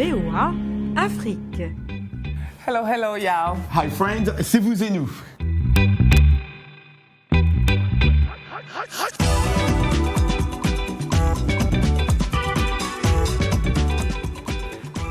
VOA Afrique. Hello, hello, Yao. Hi friends, c'est vous et nous.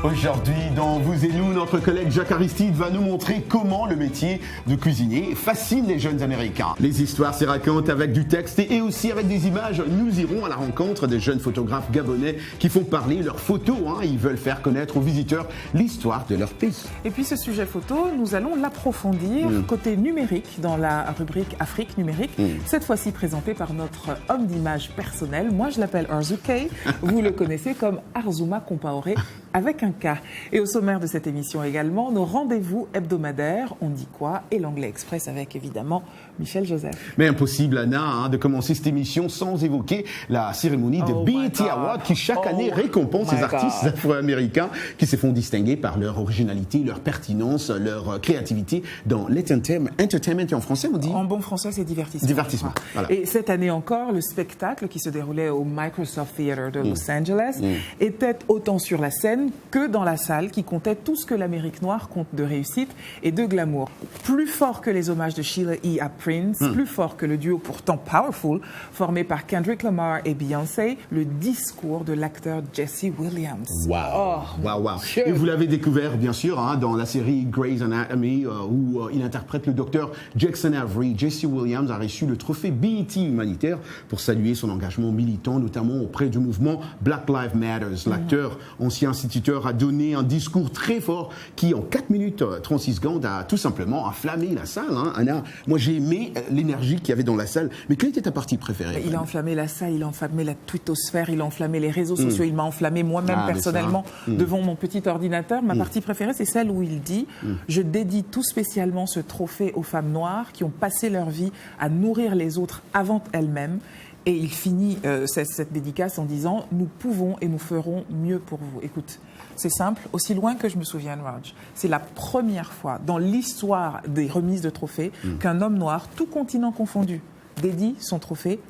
Aujourd'hui, dans Vous et nous, notre collègue Jacques Aristide va nous montrer comment le métier de cuisinier fascine les jeunes Américains. Les histoires s'y racontent avec du texte et aussi avec des images. Nous irons à la rencontre des jeunes photographes gabonais qui font parler leurs photos. Ils veulent faire connaître aux visiteurs l'histoire de leur pays. Et puis ce sujet photo, nous allons l'approfondir côté numérique dans la rubrique Afrique numérique. Cette fois-ci présenté par notre homme d'image personnel. Moi, je l'appelle Arzuke. Vous le connaissez comme Arzuma Compaoré avec un K. Et au sommaire de cette émission également, nos rendez-vous hebdomadaires, on dit quoi, et l'anglais express avec évidemment Michel Joseph. Mais impossible, Anna, de commencer cette émission sans évoquer la cérémonie de BET Awards qui chaque année récompense les artistes afro-américains qui se font distinguer par leur originalité, leur pertinence, leur créativité dans l'entertainment. Et en français, on dit? En bon français, c'est divertissement. Divertissement, voilà. Et cette année encore, le spectacle qui se déroulait au Microsoft Theater de Los Angeles était autant sur la scène que dans la salle qui comptait tout ce que l'Amérique noire compte de réussite et de glamour. Plus fort que les hommages de Sheila E. à Prince, plus fort que le duo pourtant powerful formé par Kendrick Lamar et Beyoncé, le discours de l'acteur Jesse Williams. Wow. Et vous l'avez découvert bien sûr dans la série Grey's Anatomy où il interprète le docteur Jackson Avery. Jesse Williams a reçu le trophée BET humanitaire pour saluer son engagement militant, notamment auprès du mouvement Black Lives Matter. L'acteur, ancien instituteur, a donné un discours très fort qui, en 4 minutes 36 secondes, a tout simplement enflammé la salle. Anna, moi j'ai aimé l'énergie qu'il y avait dans la salle. Mais quelle était ta partie préférée? Il a enflammé la salle, il a enflammé la twittosphère, il a enflammé les réseaux sociaux, il m'a enflammé moi-même personnellement devant mon petit ordinateur. Ma partie préférée, c'est celle où il dit « Je dédie tout spécialement ce trophée aux femmes noires qui ont passé leur vie à nourrir les autres avant elles-mêmes. » Et il finit cette dédicace en disant « Nous pouvons et nous ferons mieux pour vous. » Écoute, c'est simple, aussi loin que je me souvienne, Raj, c'est la première fois dans l'histoire des remises de trophées qu'un homme noir, tout continent confondu, dédie son trophée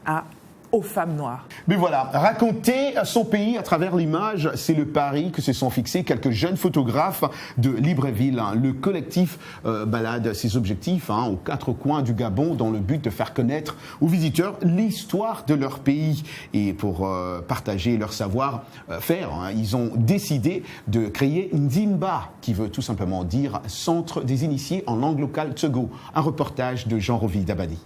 aux femmes noires. Mais voilà, raconter son pays à travers l'image, c'est le pari que se sont fixés quelques jeunes photographes de Libreville. Le collectif balade ses objectifs aux 4 coins du Gabon dans le but de faire connaître aux visiteurs l'histoire de leur pays. Et pour partager leur savoir-faire, ils ont décidé de créer Nzimba, qui veut tout simplement dire Centre des initiés en langue locale Tsogo. Un reportage de Jean-Rovi Dabadi.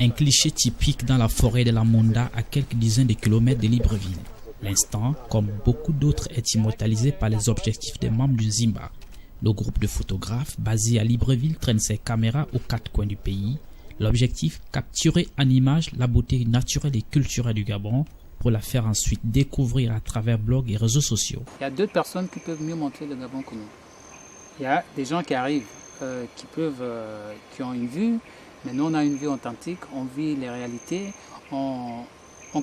Un cliché typique dans la forêt de la Monda à quelques dizaines de kilomètres de Libreville. L'instant, comme beaucoup d'autres, est immortalisé par les objectifs des membres du Nzimba. Le groupe de photographes basé à Libreville traîne ses caméras aux 4 coins du pays. L'objectif, capturer en image la beauté naturelle et culturelle du Gabon pour la faire ensuite découvrir à travers blogs et réseaux sociaux. Il y a d'autres personnes qui peuvent mieux montrer le Gabon que nous. Il y a des gens qui arrivent, qui ont une vue. Mais nous, on a une vie authentique, on vit les réalités, on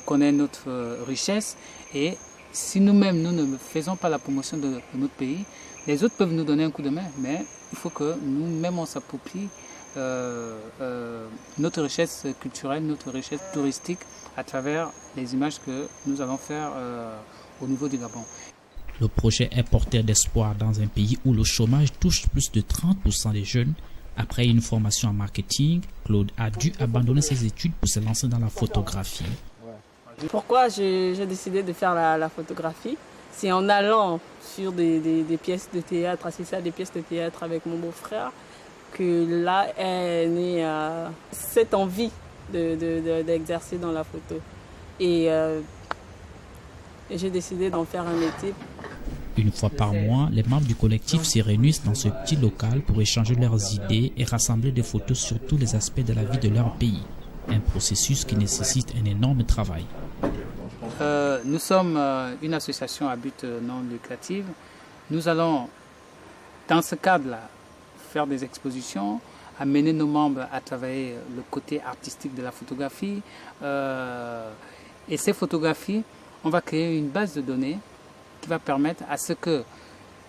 connaît notre richesse. Et si nous-mêmes, nous ne faisons pas la promotion de notre pays, les autres peuvent nous donner un coup de main. Mais il faut que nous-mêmes, on s'approprie notre richesse culturelle, notre richesse touristique à travers les images que nous allons faire au niveau du Gabon. Le projet est porteur d'espoir dans un pays où le chômage touche plus de 30% des jeunes. Après une formation en marketing, Claude a dû abandonner ses études pour se lancer dans la photographie. Pourquoi j'ai décidé de faire la photographie? C'est en allant sur des pièces de théâtre, assister à des pièces de théâtre avec mon beau-frère, que là est née cette envie d'exercer dans la photo. Et j'ai décidé d'en faire un métier. Une fois par mois, les membres du collectif se réunissent dans ce petit local pour échanger leurs idées et rassembler des photos sur tous les aspects de la vie de leur pays. Un processus qui nécessite un énorme travail. Nous sommes une association à but non lucratif. Nous allons, dans ce cadre-là, faire des expositions, amener nos membres à travailler le côté artistique de la photographie. Et ces photographies, on va créer une base de données qui va permettre à ce que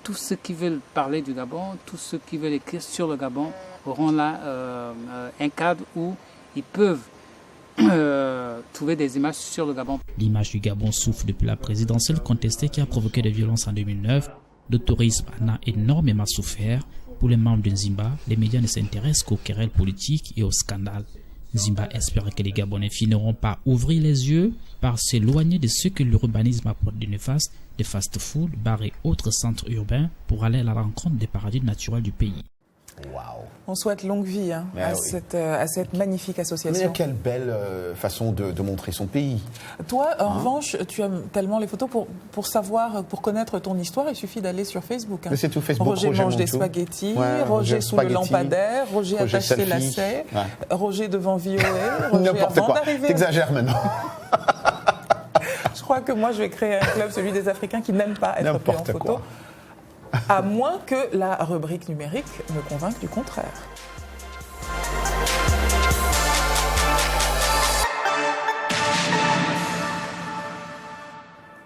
tous ceux qui veulent parler du Gabon, tous ceux qui veulent écrire sur le Gabon auront là un cadre où ils peuvent trouver des images sur le Gabon. L'image du Gabon souffre depuis la présidentielle contestée qui a provoqué des violences en 2009. Le tourisme en a énormément souffert. Pour les membres de Nzimba, les médias ne s'intéressent qu'aux querelles politiques et aux scandales. Nzimba espère que les Gabonais finiront par ouvrir les yeux, par s'éloigner de ce que l'urbanisme apporte de néfaste, de fast-food, bars et autres centres urbains pour aller à la rencontre des paradis naturels du pays. Wow. On souhaite longue vie à cette magnifique association. Mais quelle belle façon de montrer son pays. Toi, en revanche, tu aimes tellement les photos pour savoir, pour connaître ton histoire, il suffit d'aller sur Facebook. Mais c'est tout Facebook. Roger mange des spaghettis, Roger sous le lampadaire, Roger attache ses lacets, Roger devant VOA, Roger n'importe avant quoi. d'arriver. T'exagères maintenant. Je crois que moi, je vais créer un club, celui des Africains qui n'aiment pas être pris en photo. À moins que la rubrique numérique me convainque du contraire.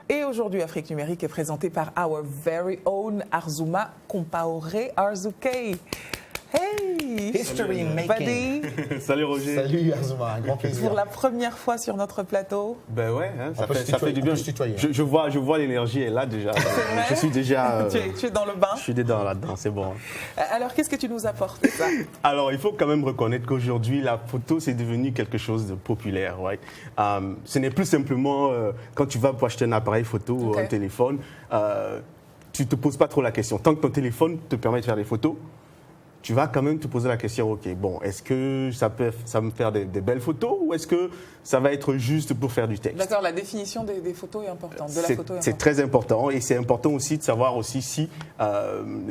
Et aujourd'hui, Afrique numérique est présentée par our very own Arzuma Compaoré Arzouké. Hey! History making. Salut Roger. Salut Arzuma, un grand plaisir. Pour la première fois sur notre plateau. Ben ouais, hein, ça fait du bien. Je vois l'énergie est là déjà. Je suis déjà. Tu es dans le bain. Je suis dedans là-dedans, c'est bon. Alors qu'est-ce que tu nous apportes ça? Alors il faut quand même reconnaître qu'aujourd'hui la photo c'est devenu quelque chose de populaire. Right? Ce n'est plus simplement quand tu vas pour acheter un appareil photo ou un téléphone, tu te poses pas trop la question. Tant que ton téléphone te permet de faire des photos, tu vas quand même te poser la question, ok, bon, est-ce que ça va me faire des belles photos ou est-ce que ça va être juste pour faire du texte? D'accord, la définition des photos est importante, de la photo est importante. C'est très important et c'est important aussi de savoir aussi si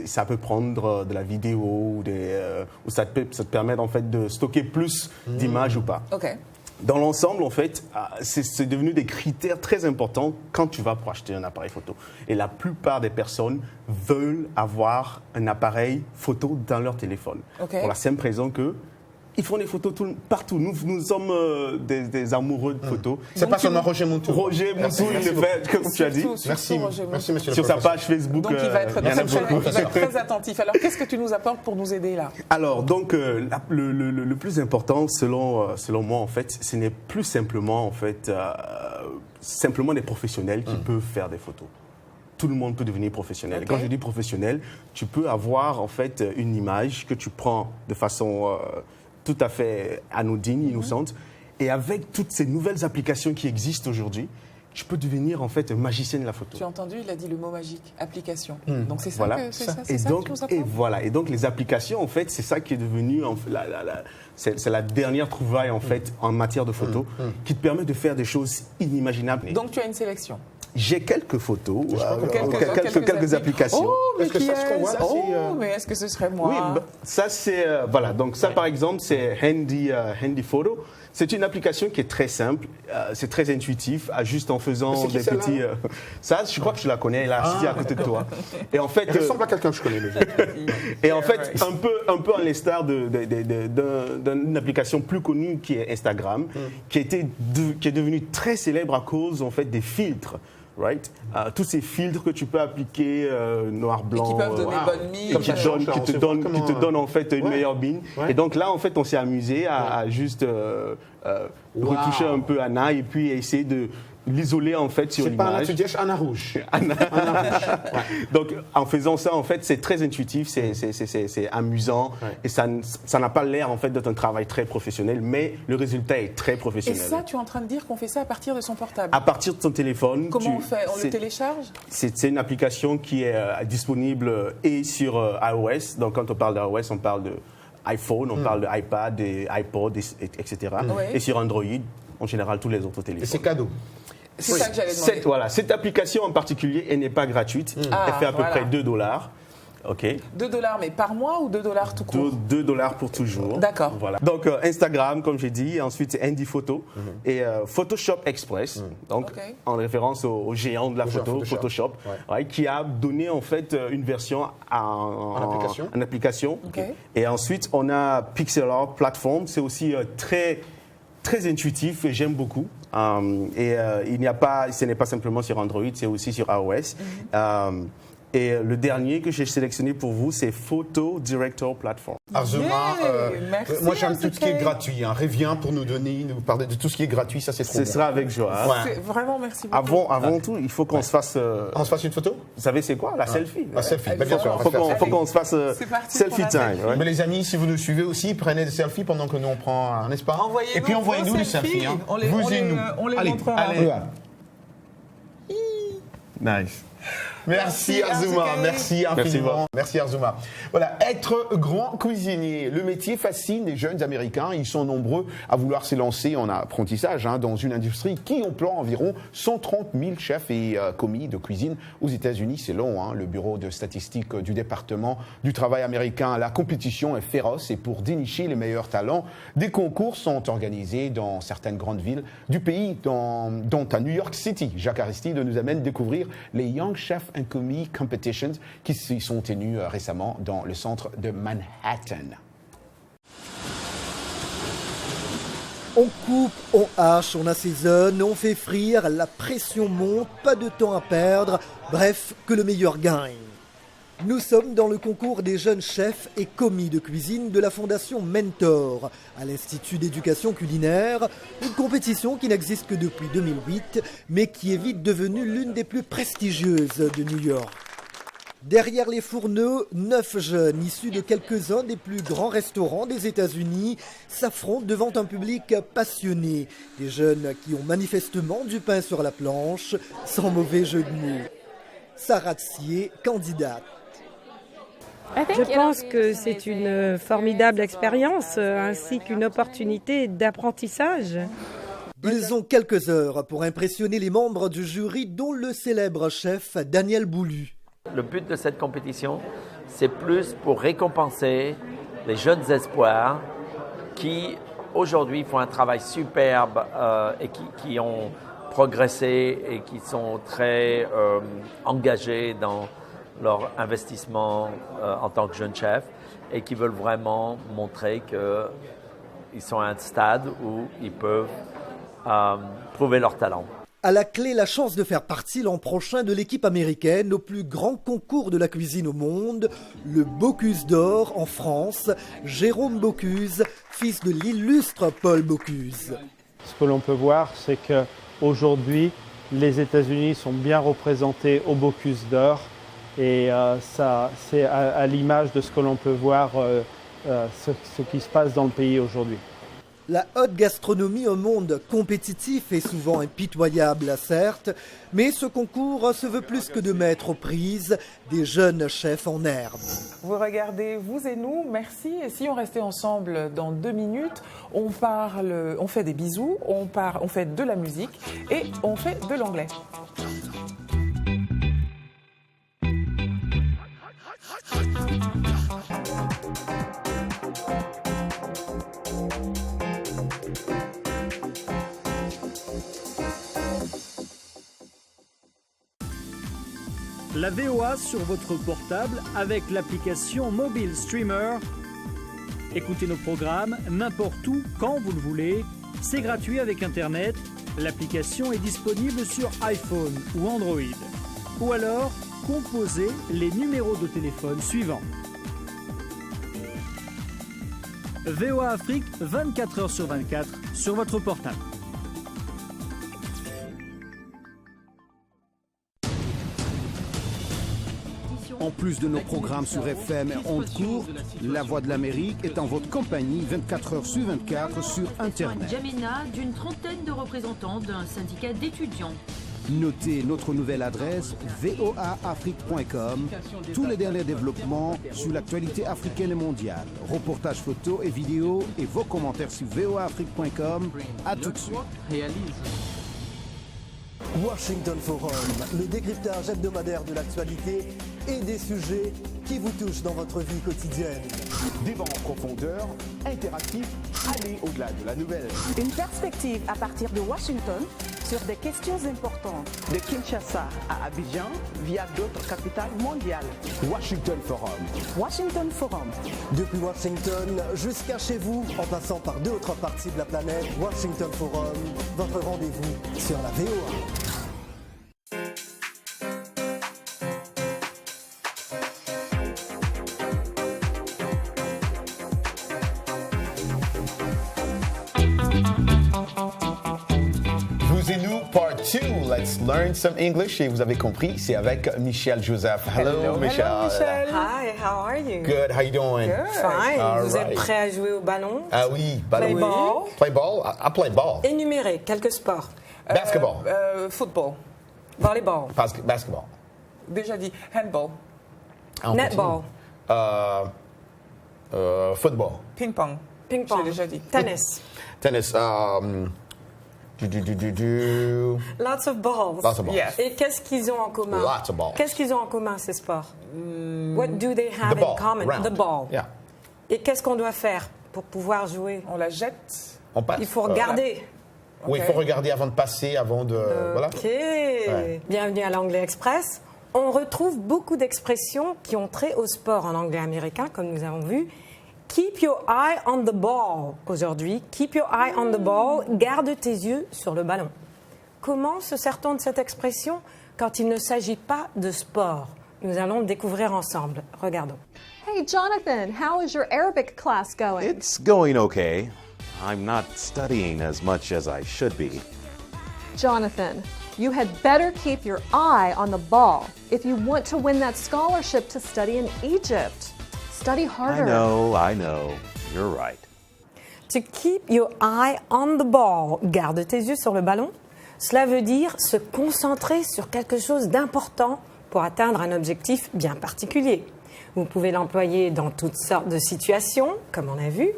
ça peut prendre de la vidéo ou ça te permet en fait de stocker plus d'images ou pas. Ok. Dans l'ensemble, en fait, c'est devenu des critères très importants quand tu vas pour acheter un appareil photo. Et la plupart des personnes veulent avoir un appareil photo dans leur téléphone. Okay. Pour la simple raison que ils font des photos partout. Nous sommes des amoureux de photos. C'est pas seulement Roger Montou. Roger Montou, il le fait, comme tu as dit. Merci, monsieur le Sur sa page Facebook. Donc il va être très attentif. Alors qu'est-ce que tu nous apportes pour nous aider là? Alors donc le plus important selon moi en fait, ce n'est plus simplement en fait simplement des professionnels qui peuvent faire des photos. Tout le monde peut devenir professionnel. Okay. Quand je dis professionnel, tu peux avoir en fait une image que tu prends de façon tout à fait anodine, innocente, et avec toutes ces nouvelles applications qui existent aujourd'hui, tu peux devenir en fait un magicien de la photo. Tu as entendu, il a dit le mot magique, application. Donc c'est ça, voilà. Et donc les applications en fait, c'est ça qui est devenu c'est la dernière trouvaille en fait en matière de photo qui te permet de faire des choses inimaginables. Donc tu as une sélection. J'ai quelques photos, quelques applications. Oh, mais est-ce que ça se voit là, mais est-ce que ce serait moi? Oui, ça c'est voilà. Donc ça par exemple c'est Handy Photo. C'est une application qui est très simple, c'est très intuitif, juste en faisant des petits. Ça, je crois que tu la connais, là, assis à côté de toi. Et en fait, elle ressemble à quelqu'un que je connais déjà. Et en fait, un peu à l'instar d'une application plus connue qui est Instagram, qui est devenue très célèbre à cause en fait des filtres. Right? Tous ces filtres que tu peux appliquer noir, blanc, et qui peuvent donner bonne mine, qui te donnent en fait une meilleure mine. Ouais. Et donc là, en fait, on s'est amusé à juste retoucher un peu Anna et puis essayer de l'isoler en fait sur l'image. C'est pas Anna, tu dis Anna Rouge. Anna Rouge. Donc en faisant ça, en fait, c'est très intuitif, c'est amusant et ça n'a pas l'air en fait d'être un travail très professionnel, mais le résultat est très professionnel. Et ça, tu es en train de dire qu'on fait ça à partir de son portable? À partir de son téléphone. Comment on fait? On le télécharge? C'est une application qui est disponible et sur iOS. Donc quand on parle d'iOS, on parle de iPhone, on parle de iPad, iPod, etc. Et sur Android, en général, tous les autres téléphones. Et c'est cadeau. C'est ça que j'allais demander. Cette application en particulier, elle n'est pas gratuite. Elle fait à peu près $2. Okay. $2, mais par mois ou $2 tout court? $2 pour toujours. D'accord. Voilà. Donc Instagram, comme j'ai dit, ensuite c'est Handy Photo et Photoshop Express, donc en référence au géant de la photo, Photoshop, qui a donné en fait une version en application. Et ensuite on a Pixel Art Platform, c'est aussi très intuitif et j'aime beaucoup. Ce n'est pas simplement sur Android, c'est aussi sur iOS. Et le dernier que j'ai sélectionné pour vous, c'est Photo Director Platform. Arzuma, merci, moi j'aime tout ce qui est Arzuma. gratuit. Reviens pour nous parler de tout ce qui est gratuit, ça c'est trop Ce bon. sera avec joie. Ouais. Vraiment, merci beaucoup. Avant tout, il faut qu'on se fasse... On se fasse une photo? Vous savez c'est quoi? La selfie. La selfie, bien sûr. on va Faut faire ça. qu'on se fasse C'est parti selfie pour time. la selfie. ouais. Mais les amis, si vous nous suivez aussi, prenez des selfies pendant que nous on prend, n'est-ce pas? Envoyez-nous Et puis envoyez-nous vos les selfies. selfies. On les- Vous on et les- nous. on les Allez, montrera. allez. Nice. Merci Arzuma, merci infiniment. Merci Arzuma. Voilà, être grand cuisinier, le métier fascine les jeunes Américains. Ils sont nombreux à vouloir s'élancer en apprentissage dans une industrie qui emploie environ 130 000 chefs et commis de cuisine aux États-Unis. C'est long, le bureau de statistiques du département du travail américain. La compétition est féroce et pour dénicher les meilleurs talents, des concours sont organisés dans certaines grandes villes du pays, dont à New York City. Jacques Aristide nous amène découvrir les Young Chef and Commis Competitions qui s'y sont tenues récemment dans le centre de Manhattan. On coupe, on hache, on assaisonne, on fait frire, la pression monte, pas de temps à perdre, bref, que le meilleur gagne. Nous sommes dans le concours des jeunes chefs et commis de cuisine de la Fondation Mentor, à l'Institut d'éducation culinaire, une compétition qui n'existe que depuis 2008, mais qui est vite devenue l'une des plus prestigieuses de New York. Derrière les fourneaux, 9 jeunes issus de quelques-uns des plus grands restaurants des États-Unis s'affrontent devant un public passionné. Des jeunes qui ont manifestement du pain sur la planche, sans mauvais jeu de mots. Sarah Tsier, candidate. Je pense que c'est une formidable expérience ainsi qu'une opportunité d'apprentissage. Ils ont quelques heures pour impressionner les membres du jury, dont le célèbre chef Daniel Boulu. Le but de cette compétition, c'est plus pour récompenser les jeunes espoirs qui, aujourd'hui, font un travail superbe et qui ont progressé et qui sont très engagés dans leur investissement en tant que jeunes chefs et qui veulent vraiment montrer qu'ils sont à un stade où ils peuvent prouver leur talent. À la clé, la chance de faire partie l'an prochain de l'équipe américaine au plus grand concours de la cuisine au monde, le Bocuse d'Or en France. Jérôme Bocuse, fils de l'illustre Paul Bocuse. Ce que l'on peut voir, c'est qu'aujourd'hui, les États-Unis sont bien représentés au Bocuse d'Or. Et ça, c'est à l'image de ce que l'on peut voir, ce qui se passe dans le pays aujourd'hui. La haute gastronomie, un monde compétitif et souvent impitoyable, certes, mais ce concours se veut plus que de mettre aux prises des jeunes chefs en herbe. Vous regardez, vous et nous, merci. Et si on restait ensemble dans 2 minutes, on fait des bisous, on fait de la musique et on fait de l'anglais. La VOA sur votre portable avec l'application Mobile Streamer. Écoutez nos programmes n'importe où, quand vous le voulez. C'est gratuit avec Internet. L'application est disponible sur iPhone ou Android. Ou alors, composez les numéros de téléphone suivants. VOA Afrique, 24 heures sur 24 sur votre portable. En plus de nos programmes sur FM et ondes courtes, La Voix de l'Amérique est en votre compagnie 24 heures sur 24 sur Internet. Jamena, d'une trentaine de représentants d'un syndicat d'étudiants. Notez notre nouvelle adresse voaafrique.com. Tous les derniers développements sur l'actualité africaine et mondiale. Reportages photos et vidéos et vos commentaires sur voaafrique.com. À tout de suite. Washington Forum, le décryptage hebdomadaire de l'actualité et des sujets qui vous touchent dans votre vie quotidienne. Débat en profondeur, interactif, aller au-delà de la nouvelle. Une perspective à partir de Washington sur des questions importantes. De Kinshasa à Abidjan via d'autres capitales mondiales. Washington Forum. Washington Forum. Depuis Washington jusqu'à chez vous, en passant par d'autres parties de la planète, Washington Forum, votre rendez-vous sur la VOA. Vous et nous, part 2. Let's learn some English. Et vous avez compris, c'est avec Michelle Joseph. Hello, Michelle. Hello, Michelle. Hi, how are you? Good, how you doing? Good. Fine. All Vous êtes prêts à jouer au ballon? Ah oui, ballon. Play ball. Play ball? I play ball. Énumérez quelques sports. Basketball. Football. Volleyball. Basketball. Déjà dit. Handball. Netball. Football. Ping-pong. Ping-pong. J'ai déjà dit. Tennis. Tennis. Lots of balls. Lots of balls. Yes. Et qu'est-ce qu'ils ont en commun? Lots of balls. Qu'est-ce qu'ils ont en commun, ces sports? What do they have The ball. in common? Round. The ball. Yeah. Et qu'est-ce qu'on doit faire pour pouvoir jouer? On la jette. On passe. Il faut regarder. Oui, il faut regarder avant de passer, avant de... Voilà. Ok. Bienvenue à l'Anglais Express. On retrouve beaucoup d'expressions qui ont trait au sport en anglais américain, comme nous avons vu. Keep your eye on the ball aujourd'hui. Keep your eye on the ball. Garde tes yeux sur le ballon. Comment se sert-on de cette expression quand il ne s'agit pas de sport? Nous allons le découvrir ensemble. Regardons. Hey, Jonathan, how is your Arabic class going? It's going okay. I'm not studying as much as I should be. Jonathan, you had better keep your eye on the ball if you want to win that scholarship to study in Egypt. Study harder. I know. You're right. To keep your eye on the ball. Garde tes yeux sur le ballon. Cela veut dire se concentrer sur quelque chose d'important pour atteindre un objectif bien particulier. Vous pouvez l'employer dans toutes sortes de situations, comme on a vu,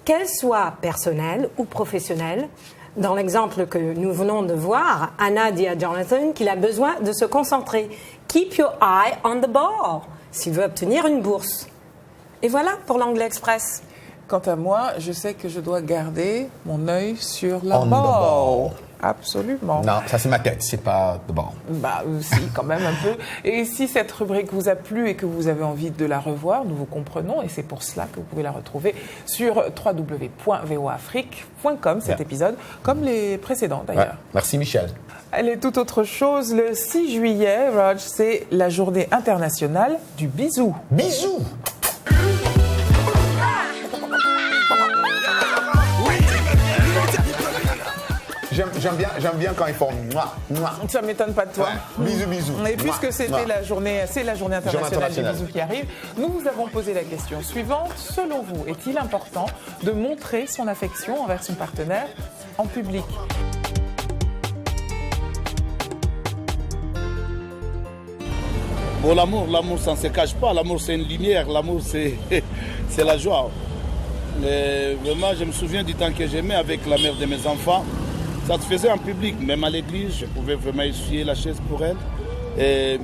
qu'elles soient personnelles ou professionnelles. Dans l'exemple que nous venons de voir, Anna dit à Jonathan qu'il a besoin de se concentrer. Keep your eye on the ball s'il veut obtenir une bourse. Et voilà pour l'Anglais Express. Quant à moi, je sais que je dois garder mon œil sur la On the ball. ball. Absolument. Non, ça c'est ma tête, c'est pas the ball. Bah si, quand même un peu. Et si cette rubrique vous a plu et que vous avez envie de la revoir, nous vous comprenons et c'est pour cela que vous pouvez la retrouver sur www.voafrique.com, cet épisode, comme les précédents d'ailleurs. Ouais. Merci Michel. Elle est toute autre chose. Le 6 juillet, Rog, c'est la journée internationale du bisou. Bisous. J'aime bien quand ils font mouah, mouah. Ça m'étonne pas de toi. Ouais. Bisous, bisous. Et puisque Mouah, c'était mouah. la journée internationale du bisou qui arrive, nous vous avons posé la question suivante. Selon vous, est-il important de montrer son affection envers son partenaire en public? Bon, l'amour, ça ne se cache pas. L'amour, c'est une lumière. L'amour, c'est la joie. Mais vraiment, je me souviens du temps que j'aimais avec la mère de mes enfants. Ça se faisait en public, même à l'église. Je pouvais vraiment essuyer la chaise pour elle. Et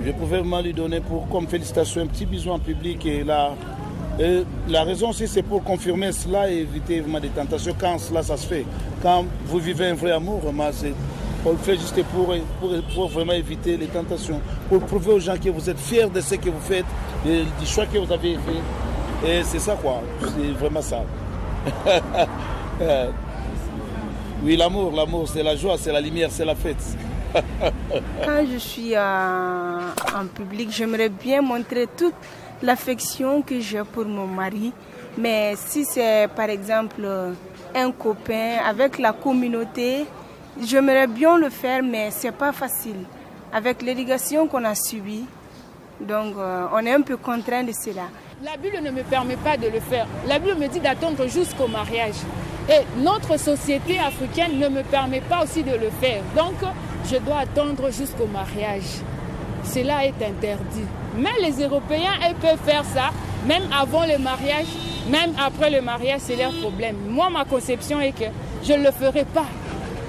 je pouvais vraiment lui donner comme félicitation un petit bisou en public. Et la raison aussi, c'est pour confirmer cela et éviter vraiment des tentations quand cela, ça se fait. Quand vous vivez un vrai amour, vraiment, on le fait juste pour vraiment éviter les tentations. Pour prouver aux gens que vous êtes fiers de ce que vous faites, du choix que vous avez fait. Et c'est ça, quoi. C'est vraiment ça. Oui, l'amour, c'est la joie, c'est la lumière, c'est la fête. Quand je suis en public, j'aimerais bien montrer toute l'affection que j'ai pour mon mari. Mais si c'est par exemple un copain avec la communauté, j'aimerais bien le faire, mais c'est pas facile. Avec l'éducation qu'on a subie, donc on est un peu contraint de cela. La Bible ne me permet pas de le faire. La Bible me dit d'attendre jusqu'au mariage. Et notre société africaine ne me permet pas aussi de le faire. Donc, je dois attendre jusqu'au mariage. Cela est interdit. Mais les Européens, ils peuvent faire ça, même avant le mariage, même après le mariage, c'est leur problème. Moi, ma conception est que je ne le ferai pas.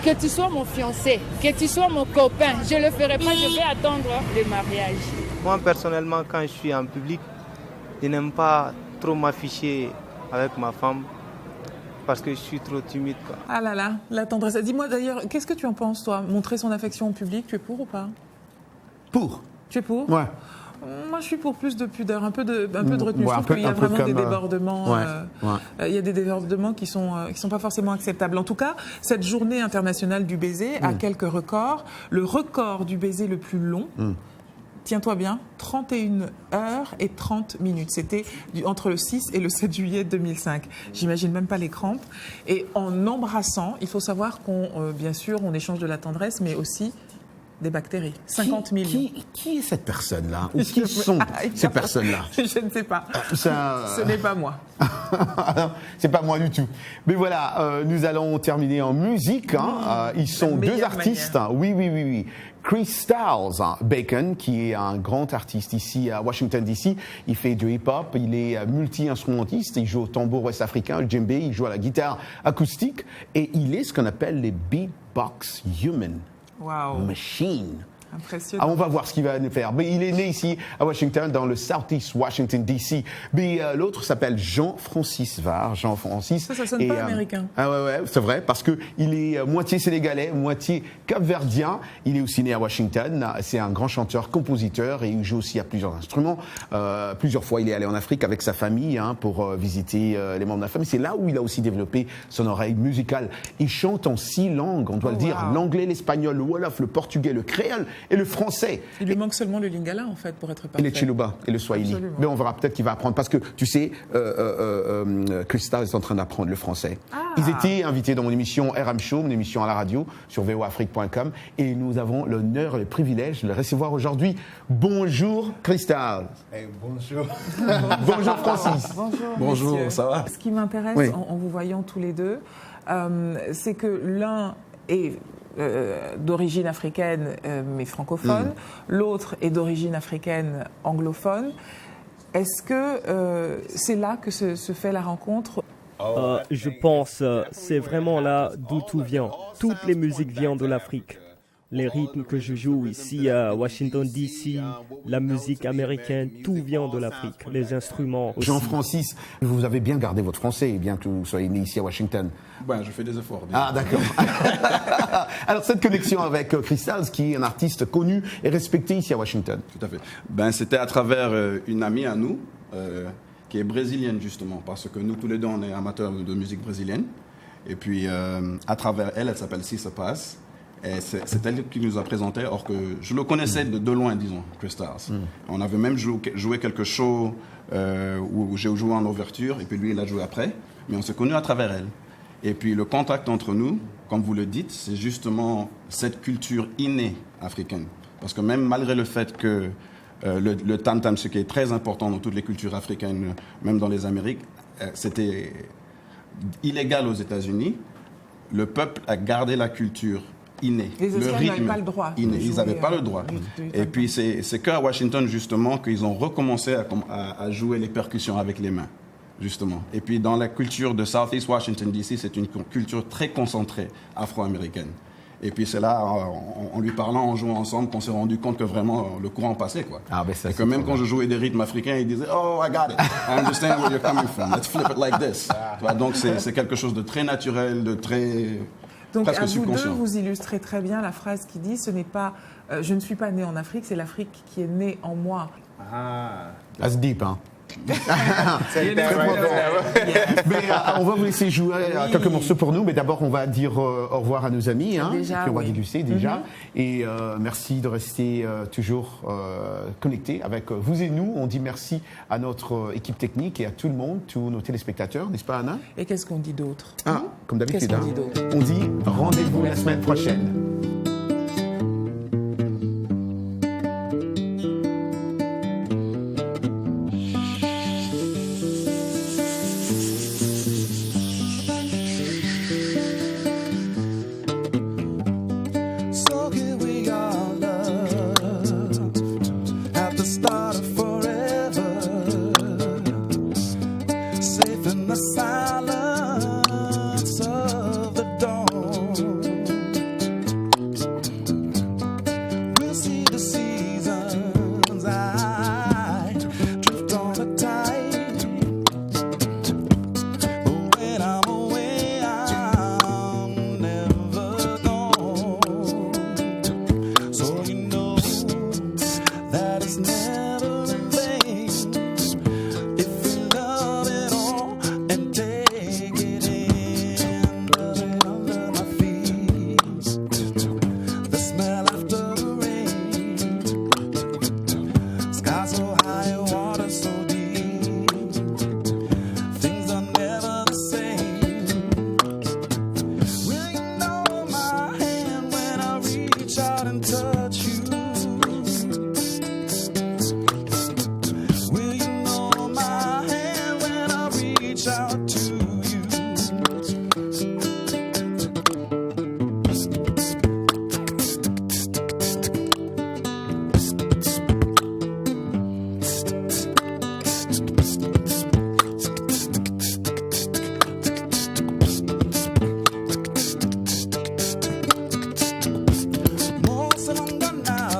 Que tu sois mon fiancé, que tu sois mon copain, je ne le ferai pas, je vais attendre le mariage. Moi, personnellement, quand je suis en public, je n'aime pas trop m'afficher avec ma femme parce que je suis trop timide, quoi. Ah là là, la tendresse. Dis-moi d'ailleurs, qu'est-ce que tu en penses, toi? Montrer son affection au public, tu es pour ou pas? Pour. Tu es pour? Ouais. Moi, je suis pour plus de pudeur, un peu de retenue. Ouais, je trouve qu'il y a vraiment des comme, débordements. Il y a des débordements qui sont pas forcément acceptables. En tout cas, cette journée internationale du baiser a quelques records. Le record du baiser le plus long tiens-toi bien, 31h30. C'était entre le 6 et le 7 juillet 2005. J'imagine même pas les crampes. Et en embrassant, il faut savoir bien sûr, on échange de la tendresse, mais aussi des bactéries. 50 millions. Qui est cette personne-là? Ou qui sont ces personnes-là? Je ne sais pas. Ce n'est pas moi. C'est pas moi du tout. Mais voilà, nous allons terminer en musique. Ils sont deux artistes. Oui. Chris Styles Bacon, qui est un grand artiste ici à Washington DC. Il fait du hip-hop, il est multi-instrumentiste, il joue au tambour ouest-africain, le djembé, il joue à la guitare acoustique et il est ce qu'on appelle les beatbox human. Wow. Machine. Impressionnant. On va voir ce qu'il va nous faire. Mais il est né ici à Washington, dans le Southeast Washington DC. Mais l'autre s'appelle Jean-Francis Var. Jean-Francis. Ça sonne pas américain. Ah ouais, c'est vrai, parce que il est moitié sénégalais, moitié cap-verdien. Il est aussi né à Washington. C'est un grand chanteur, compositeur, et il joue aussi à plusieurs instruments. Plusieurs fois, il est allé en Afrique avec sa famille pour visiter les membres de la famille. C'est là où il a aussi développé son oreille musicale. Il chante en 6 langues, on doit le dire. L'anglais, l'espagnol, le wolof, le portugais, le créole et le français. Il lui manque seulement le lingala, en fait, pour être parfait. Et le chiluba et le swahili. Absolument. Mais on verra peut-être qu'il va apprendre. Parce que, tu sais, Crystal est en train d'apprendre le français. Ils étaient invités dans mon émission RM Show, une émission à la radio, sur voafrique.com. Et nous avons l'honneur et le privilège de le recevoir aujourd'hui. Bonjour, Crystal. Bonjour. Bonjour, Francis. Bonjour, messieurs. ça va? Ce qui m'intéresse, en vous voyant tous les deux, c'est que l'un est d'origine africaine mais francophone, l'autre est d'origine africaine anglophone. Est-ce que c'est là que se fait la rencontre? Je pense c'est vraiment là d'où tout vient. Toutes les musiques viennent de l'Afrique. Les rythmes que je joue ici à Washington DC, la musique américaine, tout vient de l'Afrique. Les instruments aussi. Jean-Francis, vous avez bien gardé votre français, bien que vous soyez né ici à Washington. Ben, je fais des efforts. Ah, d'accord. Alors, cette connexion avec Crystal, qui est un artiste connu et respecté ici à Washington. Tout à fait. Ben, c'était à travers une amie à nous, qui est brésilienne, justement, parce que nous, tous les deux, on est amateurs de musique brésilienne. Et puis, à travers elle s'appelle Cissa Paz. Et c'est elle qui nous a présenté, or que je le connaissais de loin, disons, Crystals. On avait même joué quelques shows où j'ai joué en ouverture, et puis lui, il a joué après. Mais on s'est connus à travers elle. Et puis le contact entre nous, comme vous le dites, c'est justement cette culture innée africaine. Parce que même malgré le fait que le tam-tam, ce qui est très important dans toutes les cultures africaines, même dans les Amériques, c'était illégal aux États-Unis, le peuple a gardé la culture inné. Les esclaves n'avaient pas le droit. Ils n'avaient pas le droit. Et puis c'est qu'à Washington, justement, qu'ils ont recommencé à jouer les percussions avec les mains, justement. Et puis dans la culture de Southeast Washington DC, c'est une culture très concentrée afro-américaine. Et puis c'est là, en lui parlant, en jouant ensemble, qu'on s'est rendu compte que vraiment le courant passait, quoi. Et que même quand je jouais des rythmes africains, il disait « Oh, I got it. I understand where you're coming from. Let's flip it like this. » Donc c'est quelque chose de très naturel, de très... Donc presque à vous deux, subconscient. vous illustrez très bien la phrase qui dit « Ce n'est pas, je ne suis pas né en Afrique, c'est l'Afrique qui est née en moi. » That's deep, hein. C'est Mais on va vous laisser jouer quelques morceaux pour nous, mais d'abord on va dire au revoir à nos amis, Déjà, puis on va oui. déguster déjà. Et merci de rester toujours connectés avec vous et nous. On dit merci à notre équipe technique et à tout le monde, tous nos téléspectateurs, n'est-ce pas Anna? Et qu'est-ce qu'on dit d'autre? Comme d'habitude, Qu'est-ce qu'on dit d'autre? on dit rendez-vous la semaine prochaine. So here we are, love, at the start of forever, safe in the silence of the dawn.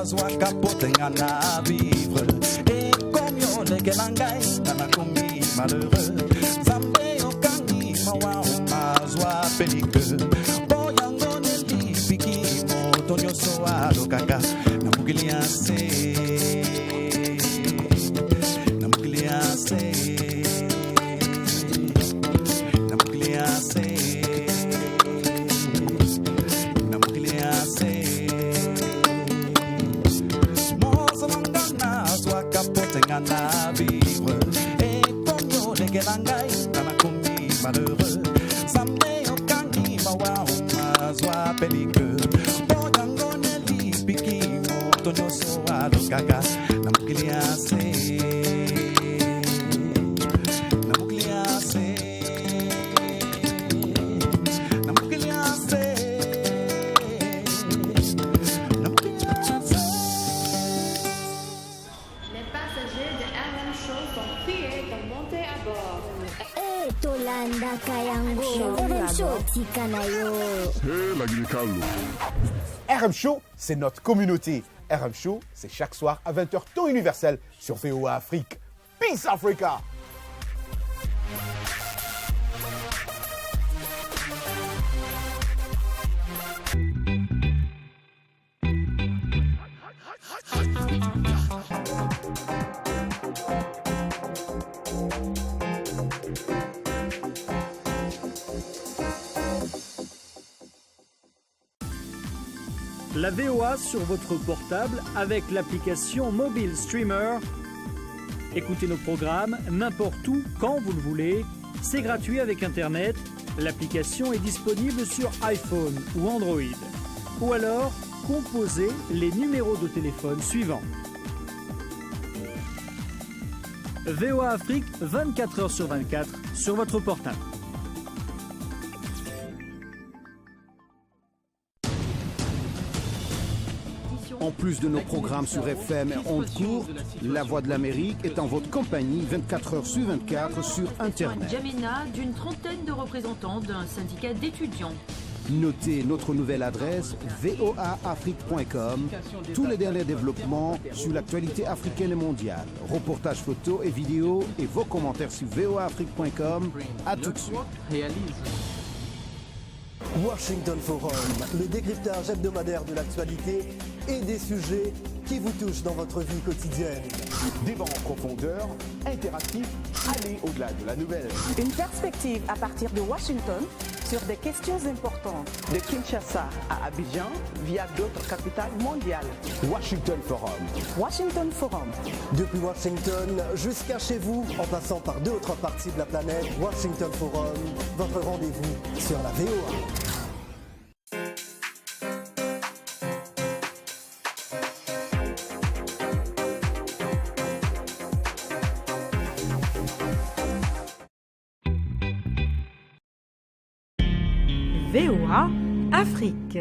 mazwa kapotenga na vivre. Et comme yo leke langai, nana komi malheureux. Zambe yo kangi mawa mazwa pelike. Boyango neli piki moto nyoso alokaka. Na mukili ase. Na mukili ase. Na mukili ase. Na vivre et comme yo leke langai nana komi malheureux samne yo kangi mawa mazwa pelike boyango neli piki moto nyoso alokaka na mukili ase na mukili ase na mukili ase. Tolanda Kayango, RM Show, Tikanayo. Hey, la Carlo. RM Show, c'est notre communauté. RM Show, c'est chaque soir à 20h temps universel sur VOA Afrique. Peace Africa. La VOA sur votre portable avec l'application Mobile Streamer. Écoutez nos programmes n'importe où, quand vous le voulez. C'est gratuit avec Internet. L'application est disponible sur iPhone ou Android. Ou alors, composez les numéros de téléphone suivants. VOA Afrique, 24h sur 24 sur votre portable. En plus de nos programmes sur FM et ondes courtes, La Voix de l'Amérique est en votre compagnie 24h sur 24 sur Internet. N'Djamena, d'une trentaine de représentants d'un syndicat d'étudiants. Notez notre nouvelle adresse voaafrique.com. Tous les derniers développements sur l'actualité africaine et mondiale. Reportages photos et vidéos et vos commentaires sur voaafrique.com. À tout de suite. Washington Forum, le décryptage hebdomadaire de l'actualité et des sujets qui vous touchent dans votre vie quotidienne. Débat en profondeur, interactif, aller au-delà de la nouvelle. Une perspective à partir de Washington sur des questions importantes. De Kinshasa à Abidjan via d'autres capitales mondiales. Washington Forum. Washington Forum. Depuis Washington jusqu'à chez vous, en passant par d'autres parties de la planète, Washington Forum, votre rendez-vous sur la VOA. VOA Afrique.